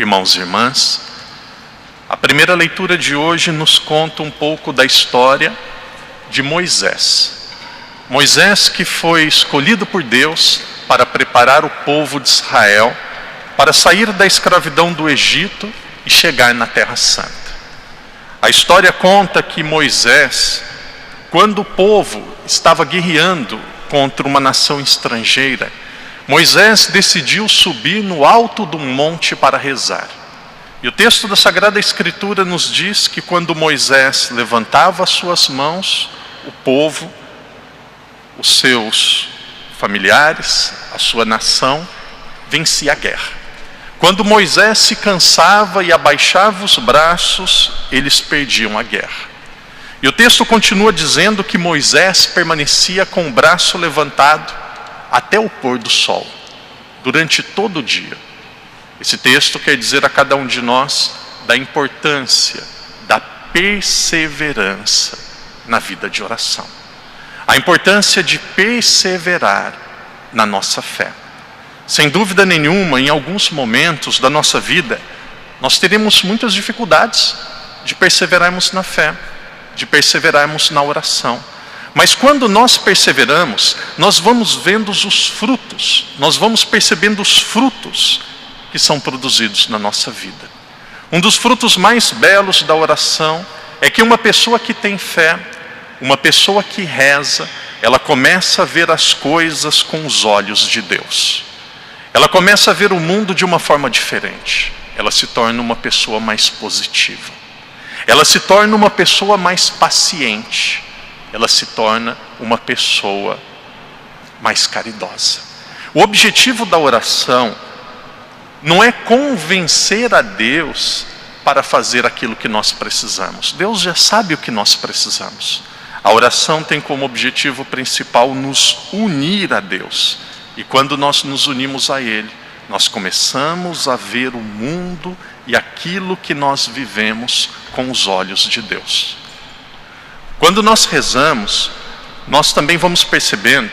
irmãos e irmãs, a primeira leitura de hoje nos conta um pouco da história de Moisés. Moisés que foi escolhido por Deus para preparar o povo de Israel para sair da escravidão do Egito e chegar na Terra Santa. A história conta que Moisés, quando o povo estava guerreando contra uma nação estrangeira, Moisés decidiu subir no alto do monte para rezar. E o texto da Sagrada Escritura nos diz que quando Moisés levantava as suas mãos, o povo, os seus familiares, a sua nação, vencia a guerra. Quando Moisés se cansava e abaixava os braços, eles perdiam a guerra. E o texto continua dizendo que Moisés permanecia com o braço levantado até o pôr do sol, durante todo o dia. Esse texto quer dizer a cada um de nós da importância da perseverança na vida de oração. A importância de perseverar na nossa fé. Sem dúvida nenhuma, em alguns momentos da nossa vida, nós teremos muitas dificuldades de perseverarmos na fé, de perseverarmos na oração. Mas quando nós perseveramos, nós vamos vendo os frutos, nós vamos percebendo os frutos que são produzidos na nossa vida. Um dos frutos mais belos da oração é que uma pessoa que tem fé, uma pessoa que reza, ela começa a ver as coisas com os olhos de Deus. Ela começa a ver o mundo de uma forma diferente. Ela se torna uma pessoa mais positiva. Ela se torna uma pessoa mais paciente. Ela se torna uma pessoa mais caridosa. O objetivo da oração não é convencer a Deus para fazer aquilo que nós precisamos. Deus já sabe o que nós precisamos. A oração tem como objetivo principal nos unir a Deus. E quando nós nos unimos a Ele, nós começamos a ver o mundo e aquilo que nós vivemos com os olhos de Deus. Quando nós rezamos, nós também vamos percebendo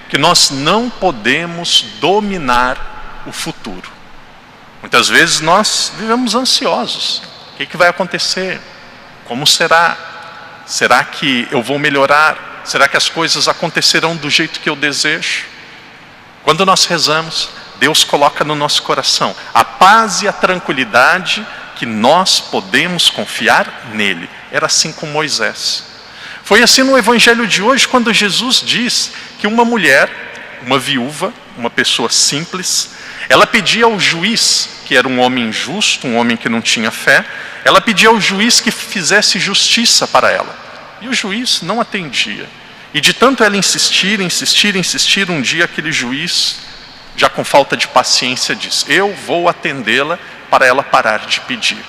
que nós não podemos dominar o futuro. Muitas vezes nós vivemos ansiosos. O que vai acontecer? Como será? Será que eu vou melhorar? Será que as coisas acontecerão do jeito que eu desejo? Quando nós rezamos, Deus coloca no nosso coração a paz e a tranquilidade que nós podemos confiar nele. Era assim com Moisés. Foi assim no Evangelho de hoje, quando Jesus diz que uma mulher, uma viúva, uma pessoa simples, ela pedia ao juiz, que era um homem injusto, um homem que não tinha fé, ela pedia ao juiz que fizesse justiça para ela. E o juiz não atendia. E de tanto ela insistir, um dia aquele juiz, já com falta de paciência, diz: eu vou atendê-la para ela parar de pedir.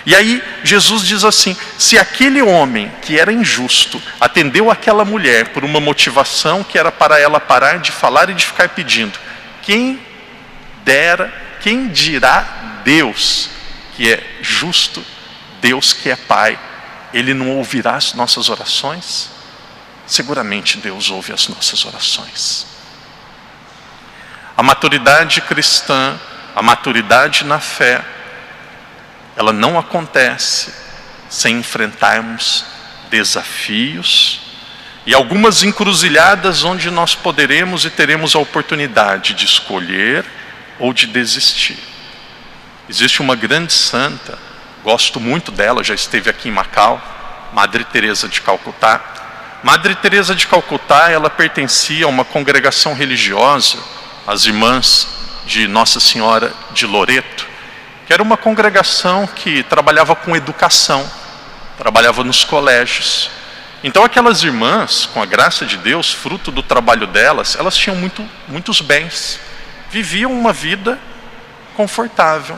E aí Jesus diz assim: se aquele homem que era injusto atendeu aquela mulher por uma motivação que era para ela parar de falar e de ficar pedindo, quem dirá Deus que é justo, Deus que é Pai, Ele não ouvirá as nossas orações? Seguramente Deus ouve as nossas orações. A maturidade cristã, a maturidade na fé, ela não acontece sem enfrentarmos desafios e algumas encruzilhadas onde nós poderemos e teremos a oportunidade de escolher ou de desistir. Existe uma grande santa, gosto muito dela, já esteve aqui em Macau, Madre Teresa de Calcutá. Madre Teresa de Calcutá, ela pertencia a uma congregação religiosa, as Irmãs de Nossa Senhora de Loreto, que era uma congregação que trabalhava com educação, trabalhava nos colégios. Então aquelas irmãs, com a graça de Deus, fruto do trabalho delas, elas tinham muitos bens, viviam uma vida confortável.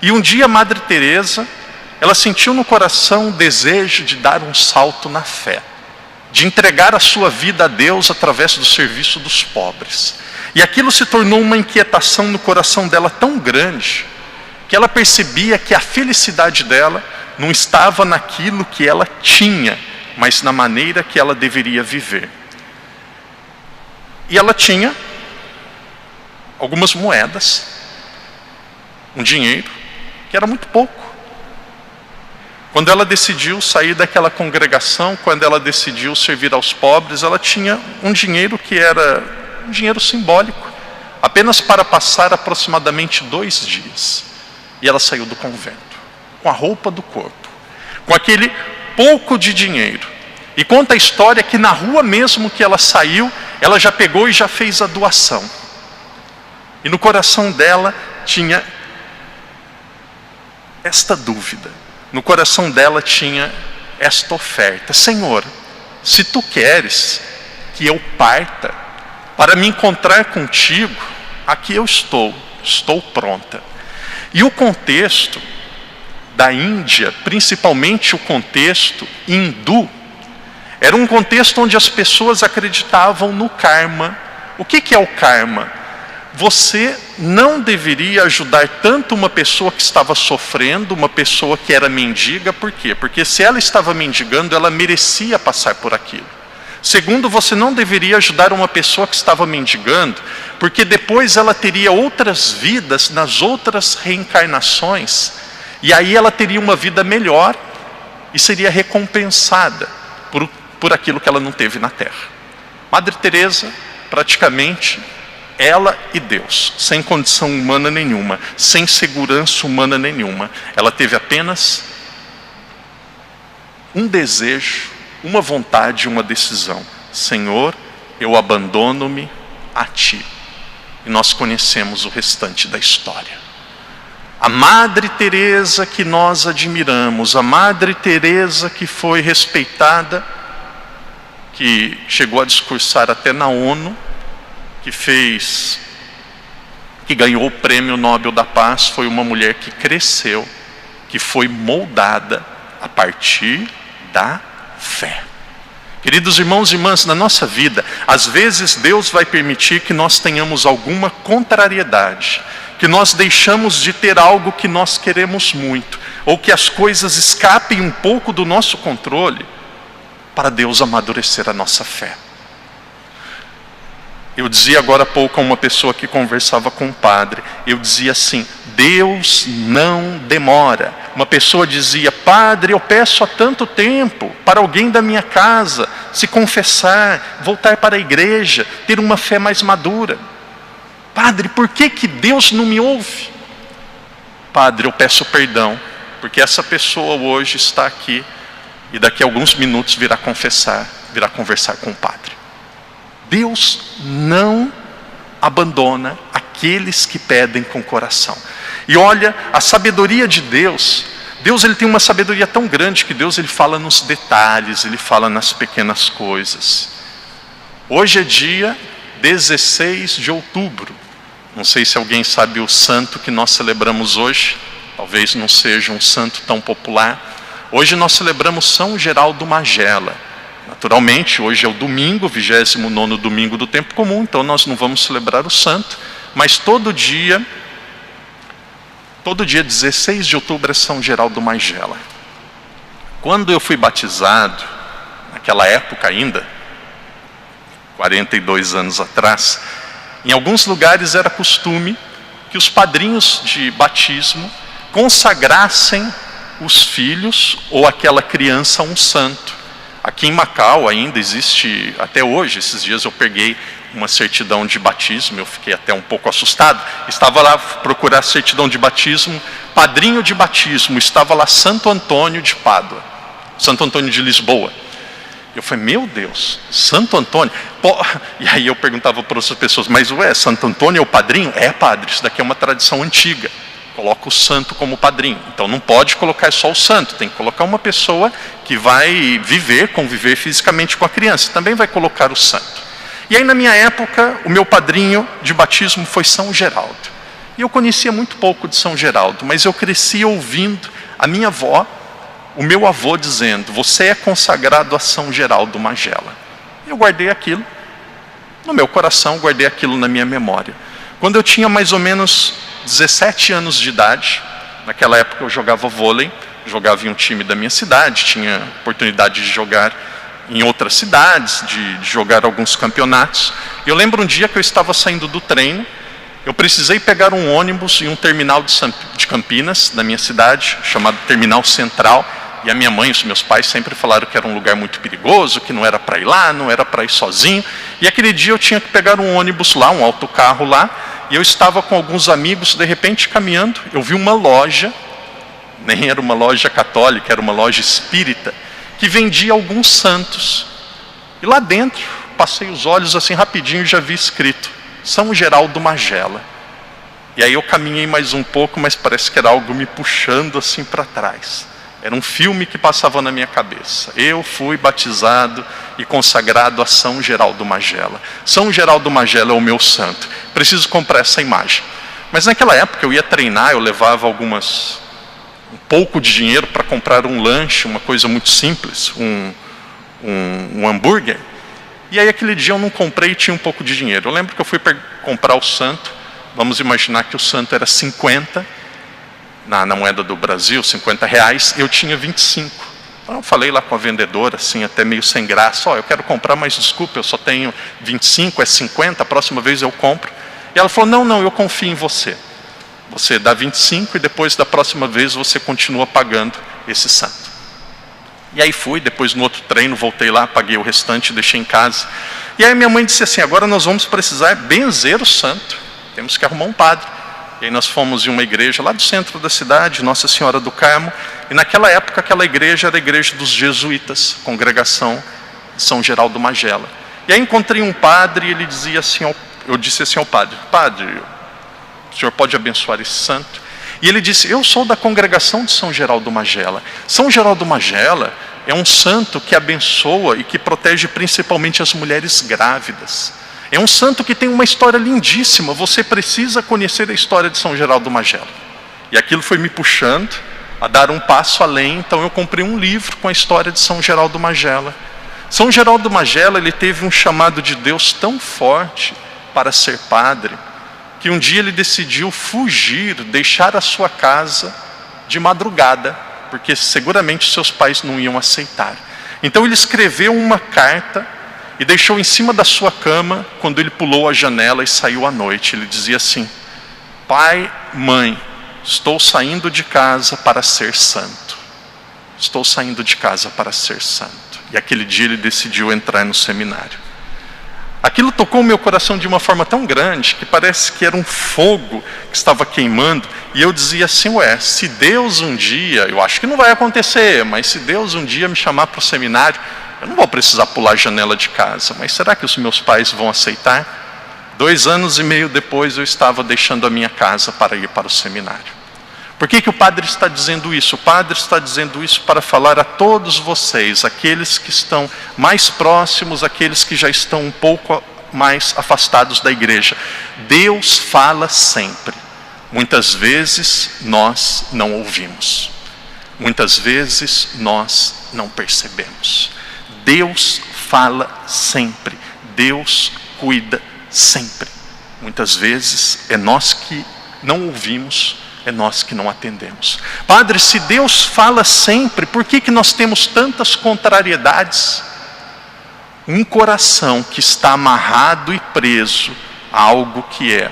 E um dia Madre Teresa, ela sentiu no coração o desejo de dar um salto na fé, de entregar a sua vida a Deus através do serviço dos pobres. E aquilo se tornou uma inquietação no coração dela tão grande, que ela percebia que a felicidade dela não estava naquilo que ela tinha, mas na maneira que ela deveria viver. E ela tinha algumas moedas, um dinheiro, que era muito pouco. Quando ela decidiu sair daquela congregação, quando ela decidiu servir aos pobres, ela tinha um dinheiro que era um dinheiro simbólico, apenas para passar aproximadamente 2 dias. E ela saiu do convento, com a roupa do corpo, com aquele pouco de dinheiro. E conta a história que na rua mesmo que ela saiu, ela já pegou e já fez a doação. E no coração dela tinha esta dúvida. No coração dela tinha esta oferta: Senhor, se tu queres que eu parta para me encontrar contigo, aqui eu estou pronta. E o contexto da Índia, principalmente o contexto hindu, era um contexto onde as pessoas acreditavam no karma. O que é o karma? Você não deveria ajudar tanto uma pessoa que estava sofrendo, uma pessoa que era mendiga. Por quê? Porque se ela estava mendigando, ela merecia passar por aquilo. Segundo, você não deveria ajudar uma pessoa que estava mendigando, porque depois ela teria outras vidas, nas outras reencarnações, e aí ela teria uma vida melhor e seria recompensada por aquilo que ela não teve na Terra. Madre Teresa, praticamente, ela e Deus, sem condição humana nenhuma, sem segurança humana nenhuma. Ela teve apenas um desejo, uma vontade, uma decisão: Senhor, eu abandono-me a Ti. E nós conhecemos o restante da história. A Madre Teresa que nós admiramos, a Madre Teresa que foi respeitada, que chegou a discursar até na ONU, que ganhou o Prêmio Nobel da Paz, foi uma mulher que cresceu, que foi moldada a partir da fé. Queridos irmãos e irmãs, na nossa vida, às vezes Deus vai permitir que nós tenhamos alguma contrariedade, que nós deixamos de ter algo que nós queremos muito, ou que as coisas escapem um pouco do nosso controle, para Deus amadurecer a nossa fé. Eu dizia agora há pouco a uma pessoa que conversava com um padre, eu dizia assim: Deus não demora. Uma pessoa dizia: Padre, eu peço há tanto tempo para alguém da minha casa se confessar, voltar para a igreja, ter uma fé mais madura. Padre, por que Deus não me ouve? Padre, eu peço perdão, porque essa pessoa hoje está aqui e daqui a alguns minutos virá confessar, virá conversar com o padre. Deus não abandona aqueles que pedem com o coração. E olha, a sabedoria de Deus, ele tem uma sabedoria tão grande que Deus ele fala nos detalhes, ele fala nas pequenas coisas. Hoje é dia 16 de outubro. Não sei se alguém sabe o santo que nós celebramos hoje. Talvez não seja um santo tão popular. Hoje nós celebramos São Geraldo Magela. Naturalmente, hoje é o domingo, 29º domingo do tempo comum, então nós não vamos celebrar o santo, mas todo dia 16 de outubro é São Geraldo Magela. Quando eu fui batizado, naquela época ainda, 42 anos atrás, em alguns lugares era costume que os padrinhos de batismo consagrassem os filhos ou aquela criança a um santo. Aqui em Macau ainda existe, até hoje, esses dias eu peguei uma certidão de batismo, eu fiquei até um pouco assustado. Estava lá procurar certidão de batismo, padrinho de batismo, estava lá Santo Antônio de Pádua, Santo Antônio de Lisboa. Eu falei: meu Deus, Santo Antônio? E aí eu perguntava para outras pessoas: mas Santo Antônio é o padrinho? É, padre, isso daqui é uma tradição antiga. Coloca o santo como padrinho. Então não pode colocar só o santo, tem que colocar uma pessoa que vai conviver fisicamente com a criança, também vai colocar o santo. E aí na minha época, o meu padrinho de batismo foi São Geraldo. E eu conhecia muito pouco de São Geraldo, mas eu cresci ouvindo a minha avó, o meu avô dizendo: você é consagrado a São Geraldo Magela. Eu guardei aquilo no meu coração, guardei aquilo na minha memória. Quando eu tinha mais ou menos 17 anos de idade, naquela época eu jogava vôlei, jogava em um time da minha cidade, tinha oportunidade de jogar em outras cidades, de jogar alguns campeonatos. Eu lembro um dia que eu estava saindo do treino, Eu precisei pegar um ônibus em um terminal de Campinas, da minha cidade, chamado Terminal Central. E a minha mãe e os meus pais sempre falaram que era um lugar muito perigoso, que não era para ir lá, não era para ir sozinho. E aquele dia eu tinha que pegar um ônibus lá, um autocarro lá. E eu estava com alguns amigos, de repente caminhando, eu vi uma loja, nem era uma loja católica, era uma loja espírita, que vendia alguns santos. E lá dentro, passei os olhos assim rapidinho e já vi escrito, São Geraldo Magela. E aí eu caminhei mais um pouco, mas parece que era algo me puxando assim para trás. Era um filme que passava na minha cabeça. Eu fui batizado e consagrado a São Geraldo Magela. São Geraldo Magela é o meu santo. Preciso comprar essa imagem. Mas naquela época eu ia treinar, eu levava um pouco de dinheiro para comprar um lanche, uma coisa muito simples, um hambúrguer. E aí aquele dia eu não comprei e tinha um pouco de dinheiro. Eu lembro que eu fui comprar o santo. Vamos imaginar que o santo era 50 na moeda do Brasil, R$50, eu tinha 25. Então eu falei lá com a vendedora, assim, até meio sem graça, eu quero comprar, mas desculpa, eu só tenho 25, é 50, a próxima vez eu compro. E ela falou, não, eu confio em você. Você dá 25 e depois da próxima vez você continua pagando esse santo. E aí fui, depois no outro treino, voltei lá, paguei o restante, deixei em casa. E aí minha mãe disse assim, agora nós vamos precisar benzer o santo, temos que arrumar um padre. E aí nós fomos em uma igreja lá do centro da cidade, Nossa Senhora do Carmo, e naquela época aquela igreja era a igreja dos jesuítas, congregação de São Geraldo Magela. E aí encontrei um padre e ele dizia assim, eu disse assim ao padre, o senhor pode abençoar esse santo? E ele disse, eu sou da congregação de São Geraldo Magela. São Geraldo Magela é um santo que abençoa e que protege principalmente as mulheres grávidas. É um santo que tem uma história lindíssima, você precisa conhecer a história de São Geraldo Magela. E aquilo foi me puxando a dar um passo além, então eu comprei um livro com a história de São Geraldo Magela. São Geraldo Magela, ele teve um chamado de Deus tão forte para ser padre, que um dia ele decidiu fugir, deixar a sua casa de madrugada, porque seguramente seus pais não iam aceitar. Então ele escreveu uma carta e deixou em cima da sua cama, quando ele pulou a janela e saiu à noite. Ele dizia assim, pai, mãe, estou saindo de casa para ser santo. Estou saindo de casa para ser santo. E aquele dia ele decidiu entrar no seminário. Aquilo tocou o meu coração de uma forma tão grande, que parece que era um fogo que estava queimando. E eu dizia assim, se Deus um dia, eu acho que não vai acontecer, mas se Deus um dia me chamar para o seminário, eu não vou precisar pular a janela de casa, mas será que os meus pais vão aceitar? 2 anos e meio depois eu estava deixando a minha casa para ir para o seminário. Por que o padre está dizendo isso? O padre está dizendo isso para falar a todos vocês, aqueles que estão mais próximos, aqueles que já estão um pouco mais afastados da igreja. Deus fala sempre. Muitas vezes nós não ouvimos. Muitas vezes nós não percebemos. Deus fala sempre. Deus cuida sempre. Muitas vezes é nós que não ouvimos, é nós que não atendemos. Padre, se Deus fala sempre, por que nós temos tantas contrariedades? Um coração que está amarrado e preso a algo que é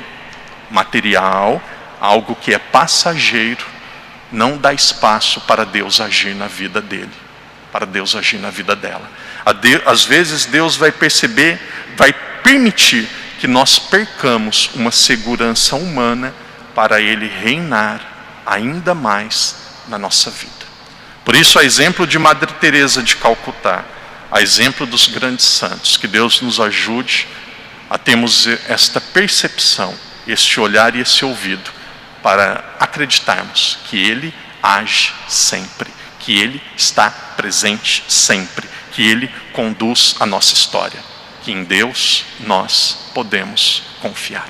material, algo que é passageiro, não dá espaço para Deus agir na vida dele, para Deus agir na vida dela. Às vezes Deus vai permitir que nós percamos uma segurança humana para Ele reinar ainda mais na nossa vida. Por isso, a exemplo de Madre Teresa de Calcutá, a exemplo dos grandes santos, que Deus nos ajude a termos esta percepção, este olhar e esse ouvido, para acreditarmos que Ele age sempre, que Ele está presente sempre, que Ele conduz a nossa história, que em Deus nós podemos confiar.